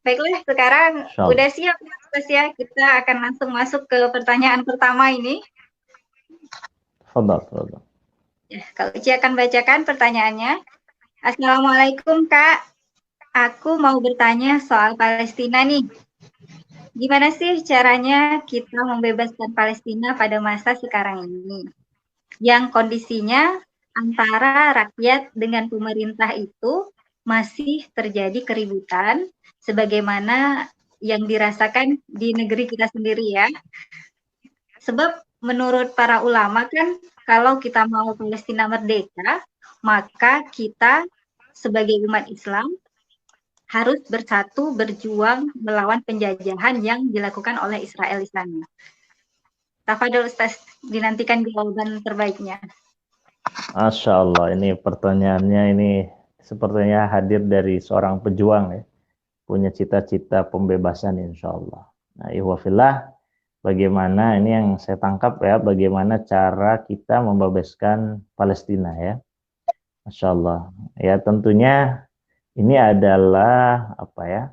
Baiklah, sekarang Insyaallah. udah siap Mas ya, kita akan langsung masuk ke pertanyaan pertama ini. Tafadhal, tafadhal. Ya, Kak Uci akan bacakan pertanyaannya. Assalamualaikum Kak, aku mau bertanya soal Palestina nih. Gimana sih caranya kita membebaskan Palestina pada masa sekarang ini? Yang kondisinya antara rakyat dengan pemerintah itu masih terjadi keributan sebagaimana yang dirasakan di negeri kita sendiri ya. Sebab menurut para ulama kan kalau kita mau Palestina merdeka, maka kita sebagai umat Islam harus bersatu berjuang melawan penjajahan yang dilakukan oleh Israel di sana. Tafadhol Ustaz, dinantikan jawaban terbaiknya. Masya Allah, ini pertanyaannya ini sepertinya hadir dari seorang pejuang ya, punya cita-cita pembebasan insya Allah. Nah, ihwafillah, bagaimana ini yang saya tangkap ya, bagaimana cara kita membebaskan Palestina ya, Masya Allah. Ya tentunya ini adalah apa ya,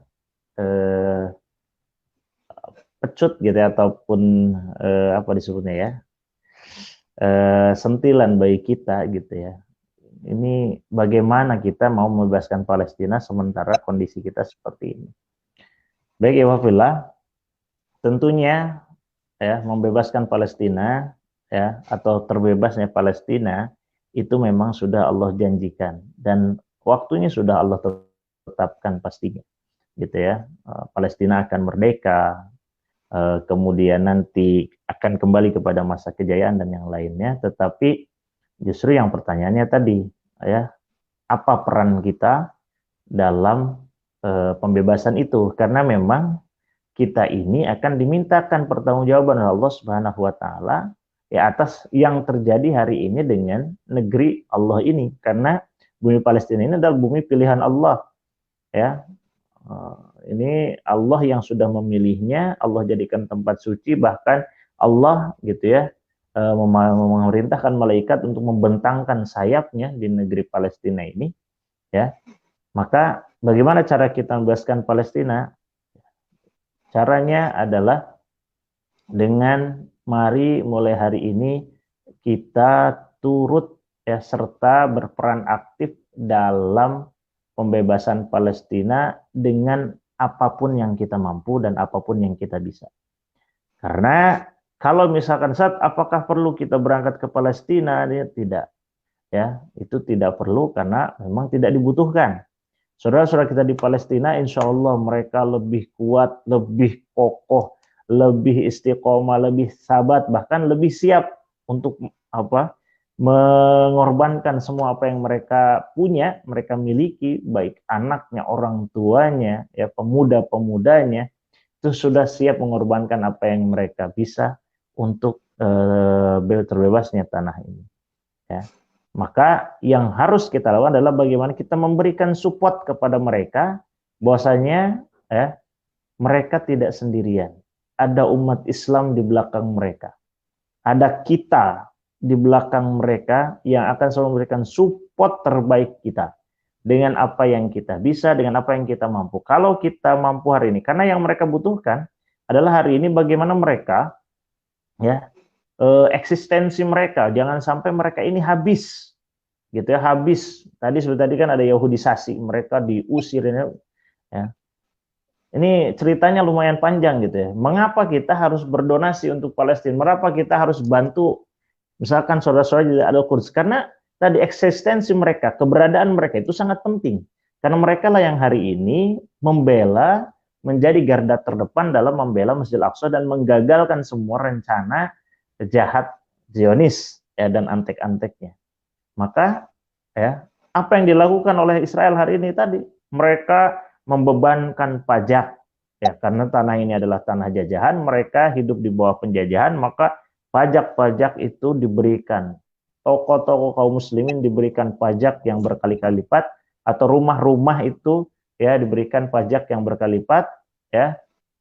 eh, pecut gitu ya, ataupun apa disebutnya ya, sentilan bagi kita gitu ya. Ini bagaimana kita mau membebaskan Palestina sementara kondisi kita seperti ini. Baik ya Wafillah, tentunya ya membebaskan Palestina ya atau terbebasnya Palestina itu memang sudah Allah janjikan dan waktunya sudah Allah tetapkan pastinya gitu ya. Palestina akan merdeka, kemudian nanti akan kembali kepada masa kejayaan dan yang lainnya, tetapi justru yang pertanyaannya tadi ya, apa peran kita dalam pembebasan itu, karena memang kita ini akan dimintakan pertanggungjawaban oleh Allah Subhanahu wa taala ya atas yang terjadi hari ini dengan negeri Allah ini, karena bumi Palestina ini adalah bumi pilihan Allah ya. Ini Allah yang sudah memilihnya, Allah jadikan tempat suci, bahkan Allah gitu ya memerintahkan malaikat untuk membentangkan sayapnya di negeri Palestina ini ya. Maka bagaimana cara kita membebaskan Palestina? Caranya adalah dengan mari mulai hari ini kita turut ya serta berperan aktif dalam pembebasan Palestina dengan apapun yang kita mampu dan apapun yang kita bisa. Karena kalau misalkan saat apakah perlu kita berangkat ke Palestina? Tidak. Ya, itu tidak perlu karena memang tidak dibutuhkan. Saudara-saudara kita di Palestina, insya Allah mereka lebih kuat, lebih kokoh, lebih istiqomah, lebih sabat, bahkan lebih siap untuk apa? Mengorbankan semua apa yang mereka punya, mereka miliki, baik anaknya, orang tuanya, ya pemuda-pemudanya, itu sudah siap mengorbankan apa yang mereka bisa untuk terbebasnya tanah ini. Ya. Maka yang harus kita lakukan adalah bagaimana kita memberikan support kepada mereka, bahwasanya ya, mereka tidak sendirian. Ada umat Islam di belakang mereka. Ada kita di belakang mereka yang akan selalu memberikan support terbaik kita. Dengan apa yang kita bisa, dengan apa yang kita mampu. Kalau kita mampu hari ini, karena yang mereka butuhkan adalah hari ini bagaimana mereka ya eksistensi mereka, jangan sampai mereka ini habis gitu ya, habis. Seperti tadi kan ada Yahudisasi, mereka diusir ya. Ini ceritanya lumayan panjang gitu ya. Mengapa kita harus berdonasi untuk Palestina? Mengapa kita harus bantu misalkan saudara-saudara di Al-Quds? Karena tadi eksistensi mereka, keberadaan mereka itu sangat penting. Karena mereka lah yang hari ini membela, menjadi garda terdepan dalam membela Masjidil Aqsa dan menggagalkan semua rencana jahat Zionis ya dan antek-anteknya. Maka ya, apa yang dilakukan oleh Israel hari ini tadi, mereka membebankan pajak ya, karena tanah ini adalah tanah jajahan, mereka hidup di bawah penjajahan, maka pajak-pajak itu diberikan. Toko-toko kaum muslimin diberikan pajak yang berkali-kali lipat, atau rumah-rumah itu ya diberikan pajak yang berkali lipat ya,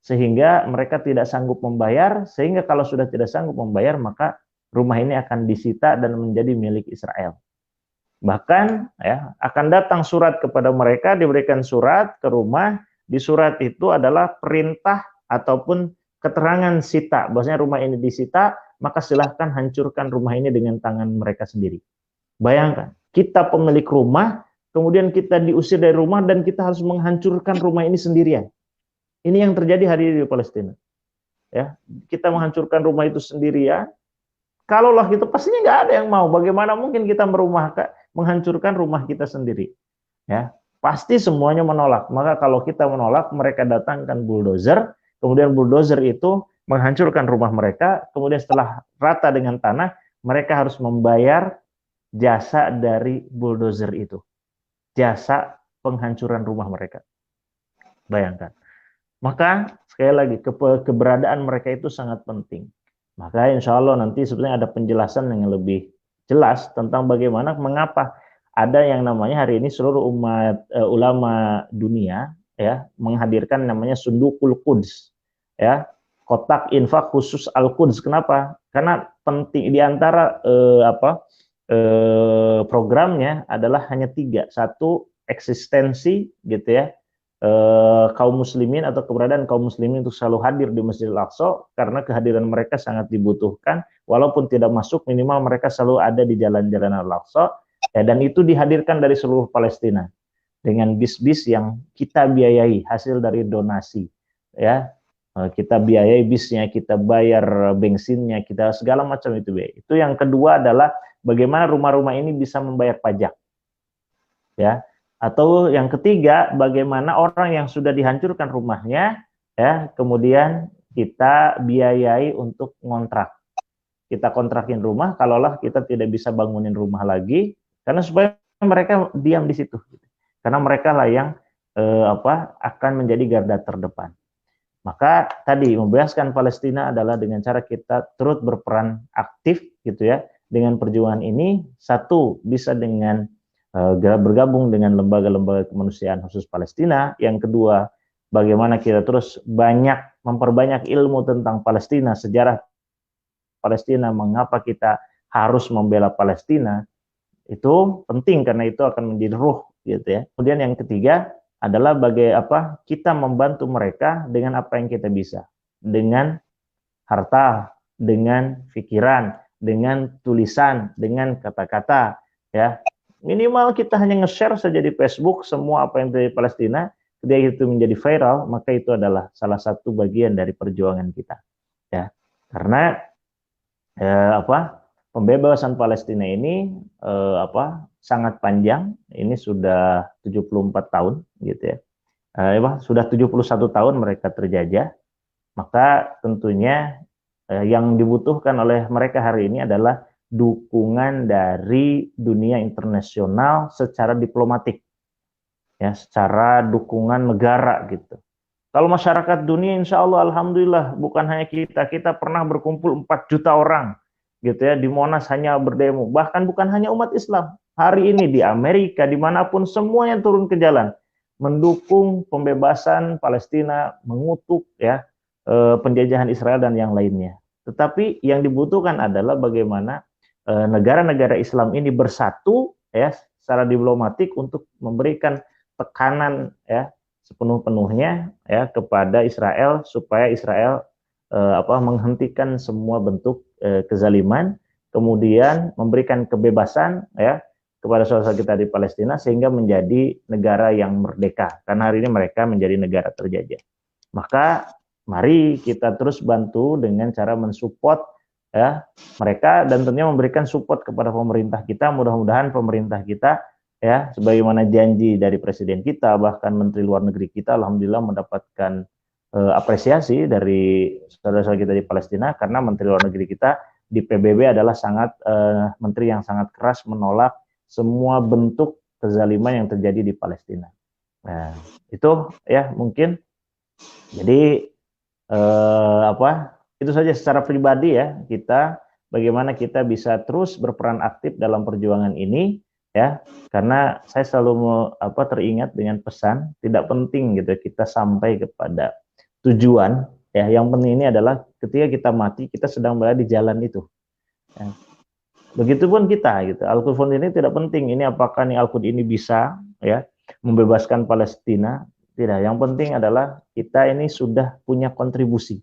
sehingga mereka tidak sanggup membayar, sehingga kalau sudah tidak sanggup membayar maka rumah ini akan disita dan menjadi milik Israel. Bahkan ya akan datang surat kepada mereka, diberikan surat ke rumah, Di surat itu adalah perintah ataupun keterangan sita, bahwasanya rumah ini disita, maka silahkan hancurkan rumah ini dengan tangan mereka sendiri. Bayangkan, kita pemilik rumah, kemudian kita diusir dari rumah dan kita harus menghancurkan rumah ini sendirian. Ini yang terjadi hari ini di Palestina. Ya, kita menghancurkan rumah itu sendirian. Kalaulah gitu, pastinya nggak ada yang mau. Bagaimana mungkin kita menghancurkan rumah kita sendiri? Ya, pasti semuanya menolak. Maka kalau kita menolak, mereka datangkan bulldozer, kemudian bulldozer itu menghancurkan rumah mereka, kemudian setelah rata dengan tanah, mereka harus membayar jasa dari bulldozer itu, jasa penghancuran rumah mereka. Bayangkan. Maka sekali lagi keberadaan mereka itu sangat penting. Maka insya Allah nanti sebenarnya ada penjelasan yang lebih jelas tentang bagaimana mengapa ada yang namanya hari ini seluruh umat ulama dunia ya menghadirkan namanya Sundukul Quds ya, kotak infak khusus Al-Quds. Kenapa? Karena penting di antara programnya adalah hanya 3. Satu, eksistensi gitu ya, kaum muslimin atau keberadaan kaum muslimin untuk selalu hadir di Masjidil Aqsa, karena kehadiran mereka sangat dibutuhkan, walaupun tidak masuk minimal mereka selalu ada di jalan-jalan Al-Aqsa ya, dan itu dihadirkan dari seluruh Palestina dengan bis-bis yang kita biayai hasil dari donasi ya. Kita biayai bisnya, kita bayar bensinnya, kita segala macam itu biaya. Itu yang kedua adalah bagaimana rumah-rumah ini bisa membayar pajak ya. Atau yang ketiga, bagaimana orang yang sudah dihancurkan rumahnya, ya, kemudian kita biayai untuk ngontrak. Kita kontrakin rumah, kalaulah kita tidak bisa bangunin rumah lagi, karena supaya mereka diam di situ. Karena mereka lah yang akan menjadi garda terdepan. Maka tadi membebaskan Palestina adalah dengan cara kita turut berperan aktif, gitu ya, dengan perjuangan ini. Satu, bisa dengan bergabung dengan lembaga-lembaga kemanusiaan khusus Palestina. Yang kedua, bagaimana kita terus memperbanyak ilmu tentang Palestina, sejarah Palestina, mengapa kita harus membela Palestina. Itu penting karena itu akan menjadi ruh gitu ya. Kemudian yang ketiga adalah kita membantu mereka dengan apa yang kita bisa. Dengan harta, dengan pikiran, dengan tulisan, dengan kata-kata ya. Minimal kita hanya nge-share saja di Facebook semua apa yang terjadi di Palestina, ketika itu menjadi viral, maka itu adalah salah satu bagian dari perjuangan kita. Ya, karena pembebasan Palestina ini sangat panjang. Ini sudah 74 tahun, gitu ya. Sudah 71 tahun mereka terjajah. Maka tentunya yang dibutuhkan oleh mereka hari ini adalah dukungan dari dunia internasional secara diplomatik, ya, secara dukungan negara gitu. Kalau masyarakat dunia, insya Allah, alhamdulillah, bukan hanya kita pernah berkumpul 4 juta orang, gitu ya, di Monas hanya berdemo. Bahkan bukan hanya umat Islam, hari ini di Amerika, dimanapun semuanya turun ke jalan, mendukung pembebasan Palestina, mengutuk ya penjajahan Israel dan yang lainnya. Tetapi yang dibutuhkan adalah bagaimana negara-negara Islam ini bersatu ya secara diplomatik untuk memberikan tekanan ya sepenuh-penuhnya ya kepada Israel supaya Israel menghentikan semua bentuk kezaliman, kemudian memberikan kebebasan ya kepada saudara kita di Palestina sehingga menjadi negara yang merdeka, karena hari ini mereka menjadi negara terjajah. Maka mari kita terus bantu dengan cara mensupport ya mereka, dan tentunya memberikan support kepada pemerintah kita. Mudah-mudahan pemerintah kita ya sebagaimana janji dari presiden kita, bahkan menteri luar negeri kita alhamdulillah mendapatkan apresiasi dari saudara-saudara kita di Palestina, karena menteri luar negeri kita di PBB adalah menteri yang sangat keras menolak semua bentuk kezaliman yang terjadi di Palestina. Nah, itu ya mungkin jadi itu saja secara pribadi ya, bagaimana kita bisa terus berperan aktif dalam perjuangan ini ya, karena saya selalu teringat dengan pesan tidak penting gitu kita sampai kepada tujuan ya, yang penting ini adalah ketika kita mati kita sedang berada di jalan itu ya. Begitupun kita gitu, Al-Quds ini tidak penting ini apakah nih Al-Quds ini bisa ya membebaskan Palestina, Tidak, yang penting adalah kita ini sudah punya kontribusi.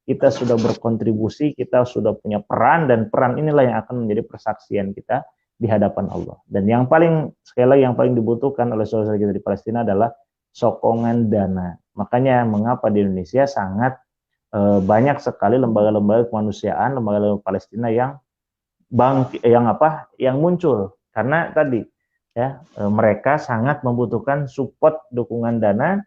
Kita sudah berkontribusi, kita sudah punya peran, dan peran inilah yang akan menjadi persaksian kita di hadapan Allah. Dan yang paling, sekali lagi, yang paling dibutuhkan oleh saudara kita di Palestina adalah sokongan dana. Makanya mengapa di Indonesia sangat banyak sekali lembaga-lembaga kemanusiaan, lembaga-lembaga Palestina yang yang muncul, karena tadi ya mereka sangat membutuhkan support, dukungan dana,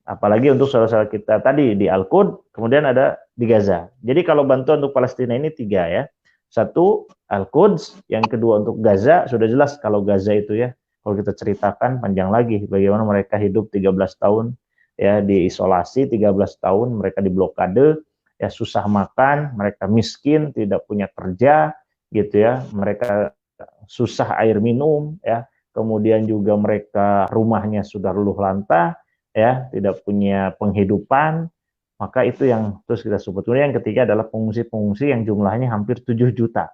apalagi untuk saudara-saudara kita tadi di Al-Quds, kemudian ada di Gaza. Jadi kalau bantuan untuk Palestina ini 3 ya. Satu, Al-Quds, yang kedua untuk Gaza. Sudah jelas kalau Gaza itu ya, kalau kita ceritakan panjang lagi bagaimana mereka hidup 13 tahun ya diisolasi, 13 tahun mereka diblokade, ya susah makan, mereka miskin, tidak punya kerja gitu ya. Mereka susah air minum ya. Kemudian juga mereka rumahnya sudah luluh lantah ya, tidak punya penghidupan, maka itu yang terus kita sebut. Kemudian yang ketiga adalah pengungsi-pengungsi yang jumlahnya hampir 7 juta.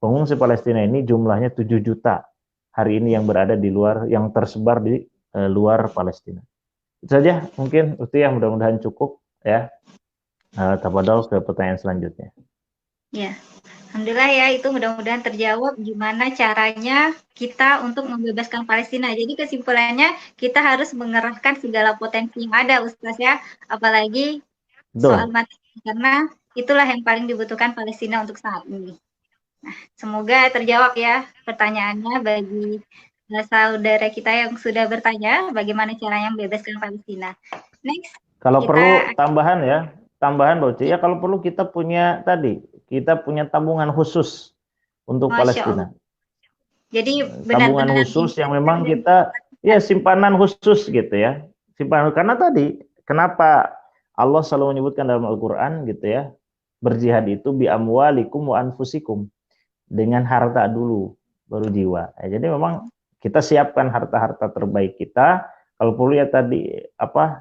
Pengungsi Palestina ini jumlahnya 7 juta hari ini yang berada di luar, yang tersebar di luar Palestina. Itu saja mungkin, itu yang mudah-mudahan cukup ya. Tafadhol ke pertanyaan selanjutnya. Ya, alhamdulillah ya, itu mudah-mudahan terjawab gimana caranya kita untuk membebaskan Palestina. Jadi kesimpulannya kita harus mengerahkan segala potensi yang ada, Ustaz ya, apalagi soal mati, karena itulah yang paling dibutuhkan Palestina untuk saat ini. Nah, semoga terjawab ya pertanyaannya bagi saudara kita yang sudah bertanya bagaimana caranya membebaskan Palestina. Next. Kalau perlu tambahan Bauci, ya kalau perlu kita punya tabungan khusus untuk Palestina. Allah. Jadi tabungan khusus yang memang kita simpanan khusus gitu ya. Simpanan, karena tadi kenapa Allah selalu menyebutkan dalam Al-Qur'an gitu ya, berjihad itu bi amwalikum wa anfusikum, dengan harta dulu baru jiwa. Jadi memang kita siapkan harta-harta terbaik kita. Kalau perlu ya tadi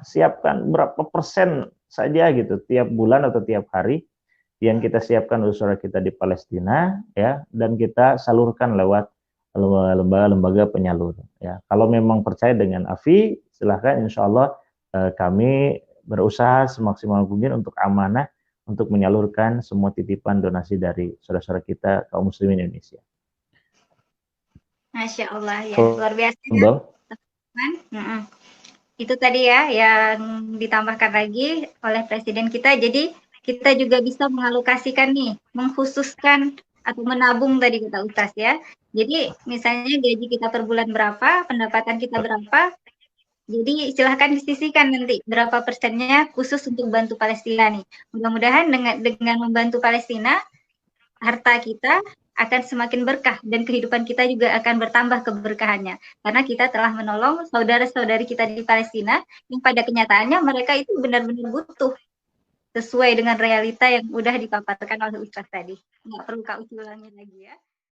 siapkan berapa persen saja gitu tiap bulan atau tiap hari yang kita siapkan untuk saudara kita di Palestina ya, dan kita salurkan lewat lembaga-lembaga penyalur ya. Kalau memang percaya dengan AFI, silahkan, insya Allah kami berusaha semaksimal mungkin untuk amanah untuk menyalurkan semua titipan donasi dari saudara-saudara kita kaum muslimin Indonesia. Masya Allah ya, luar biasa ya. Itu tadi ya yang ditambahkan lagi oleh Presiden kita. Jadi kita juga bisa mengalokasikan nih, mengkhususkan atau menabung tadi kata Ustaz ya. Jadi misalnya gaji kita per bulan berapa, pendapatan kita berapa, jadi silahkan disisihkan nanti berapa persennya khusus untuk bantu Palestina nih. Mudah-mudahan dengan membantu Palestina, harta kita akan semakin berkah dan kehidupan kita juga akan bertambah keberkahannya. Karena kita telah menolong saudara-saudari kita di Palestina yang pada kenyataannya mereka itu benar-benar butuh sesuai dengan realita yang udah dipaparkan oleh Ustaz tadi. Nggak perlu Kak ulangi lagi ya.